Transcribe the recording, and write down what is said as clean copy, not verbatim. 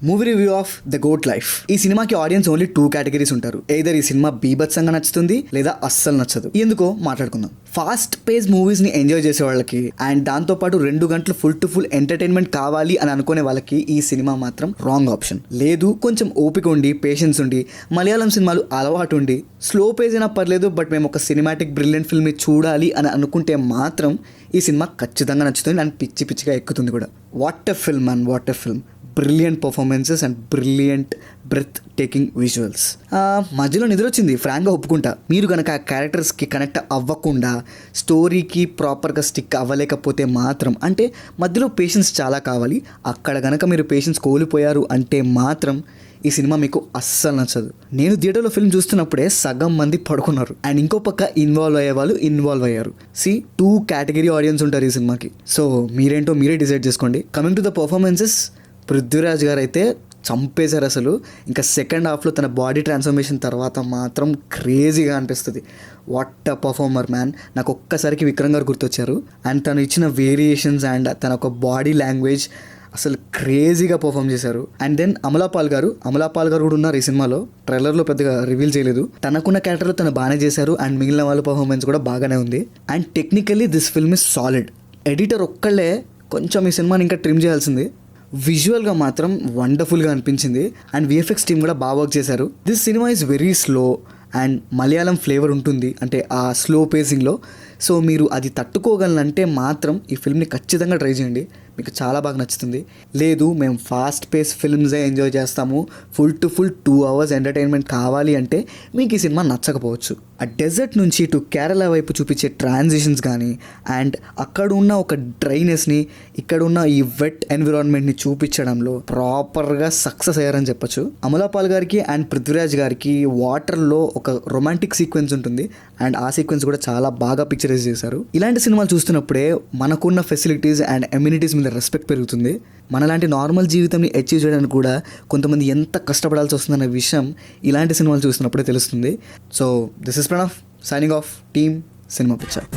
Movie review of the goat life. ఈ సినిమాకి audience only 2 categories ఉంటారు. ఎయిదర్ ఈ సినిమా బీభత్సంగా నచ్చుతుంది లేదా అస్సలు నచ్చదు. ఎందుకో మాట్లాడుకుందాం. ఫాస్ట్ పేస్ మూవీస్ ని ఎంజాయ్ చేసే వాళ్ళకి అండ్ దాంతో పాటు 2 గంటలు ఫుల్ టు ఫుల్ ఎంటర్టైన్మెంట్ కావాలి అని అనుకునే వాళ్ళకి ఈ సినిమా మాత్రం రాంగ్ ఆప్షన్. లేదు, కొంచెం ఓపిక ఉండి పేషెన్స్ ఉండి మలయాళం సినిమాలు అలవాటు ఉండి స్లో పేజ్ అయినా పర్లేదు బట్ మేము ఒక సినిమాటిక్ బ్రిలియంట్ ఫిల్మ్ ని చూడాలి అని అనుకుంటే మాత్రం ఈ సినిమా ఖచ్చితంగా నచ్చుతుంది అండ్ పిచ్చి పిచ్చిగా ఎక్కుతుంది కూడా. What a film and what a film. Brilliant performances and brilliant breathtaking visuals. మధ్యలో నిద్ర వచ్చింది, ఫ్రాంక్గా ఒప్పుకుంటా. మీరు కనుక ఆ క్యారెక్టర్స్కి కనెక్ట్ అవ్వకుండా స్టోరీకి ప్రాపర్గా స్టిక్ అవ్వలేకపోతే మాత్రం, అంటే మధ్యలో పేషెన్స్ చాలా కావాలి, అక్కడ కనుక మీరు పేషెన్స్ కోల్పోయారు అంటే మాత్రం ఈ సినిమా మీకు అస్సలు నచ్చదు. నేను థియేటర్లో ఫిల్మ్ చూస్తున్నప్పుడే సగం మంది పడుకున్నారు అండ్ ఇంకో పక్క ఇన్వాల్వ్ అయ్యే వాళ్ళు ఇన్వాల్వ్ అయ్యారు. 2 కేటగిరీ ఆడియన్స్ ఉంటారు ఈ సినిమాకి. సో మీరేంటో మీరే డిసైడ్ చేసుకోండి. Coming to the performances, Prithviraj గారు అయితే చంపేశారు అసలు. ఇంకా సెకండ్ హాఫ్లో తన బాడీ ట్రాన్స్ఫర్మేషన్ తర్వాత మాత్రం క్రేజీగా అనిపిస్తుంది. What a performer man. నాకు ఒక్కసారికి విక్రమ్ గారు గుర్తొచ్చారు అండ్ తను ఇచ్చిన వేరియేషన్స్ అండ్ తన ఒక బాడీ లాంగ్వేజ్ అసలు క్రేజీగా పర్ఫామ్ చేశారు. అండ్ దెన్ అమలాపాల్ గారు కూడా ఉన్నారు ఈ సినిమాలో. ట్రైలర్లో పెద్దగా రివీల్ చేయలేదు. తనకున్న క్యారెక్టర్లో తను బాగానే చేశారు అండ్ మిగిలిన వాళ్ళ పర్ఫార్మెన్స్ కూడా బాగానే ఉంది. And technically this film is solid. Editor ఒక్కళ్ళే కొంచెం ఈ సినిమాని ఇంకా ట్రిమ్ చేయాల్సింది. విజువల్గా మాత్రం వండర్ఫుల్గా అనిపించింది అండ్ విఎఫ్ఎక్స్ టీమ్ కూడా బాగా వర్క్ చేశారు. This cinema is very slow and Malayalam flavour ఉంటుంది, అంటే ఆ స్లో పేసింగ్లో. సో మీరు అది తట్టుకోగలనంటే మాత్రం ఈ ఫిల్మ్ని ఖచ్చితంగా ట్రై చేయండి, మీకు చాలా బాగా నచ్చుతుంది. లేదు మేము ఫాస్ట్ పేస్ ఫిల్మ్సే ఎంజాయ్ చేస్తాము, full to full 2 hours entertainment కావాలి అంటే మీకు ఈ సినిమా నచ్చకపోవచ్చు. ఆ డెజర్ట్ నుంచి టు కేరళ వైపు చూపించే ట్రాన్సిషన్స్ కానీ అండ్ అక్కడ ఉన్న ఒక డ్రైనెస్ని, ఇక్కడ ఉన్న ఈ వెట్ ఎన్విరాన్మెంట్ని చూపించడంలో ప్రాపర్గా సక్సెస్ అయ్యారని చెప్పొచ్చు. అమలాపాల్ గారికి అండ్ పృథ్వీరాజ్ గారికి వాటర్లో ఒక రొమాంటిక్ సీక్వెన్స్ ఉంటుంది అండ్ ఆ సీక్వెన్స్ కూడా చాలా బాగా పిక్చరైజ్ చేశారు. ఇలాంటి సినిమాలు చూస్తున్నప్పుడే మనకున్న ఫెసిలిటీస్ అండ్ ఎమ్యూనిటీస్ మీద రెస్పెక్ట్ పెరుగుతుంది. మనలాంటి నార్మల్ జీవితంని అచీవ్ చేయడానికి కూడా కొంతమంది ఎంత కష్టపడాల్సి వస్తుందన్న విషయం ఇలాంటి సినిమాలు చూస్తున్నప్పుడే తెలుస్తుంది. So this is Pranav signing off team cinema picture.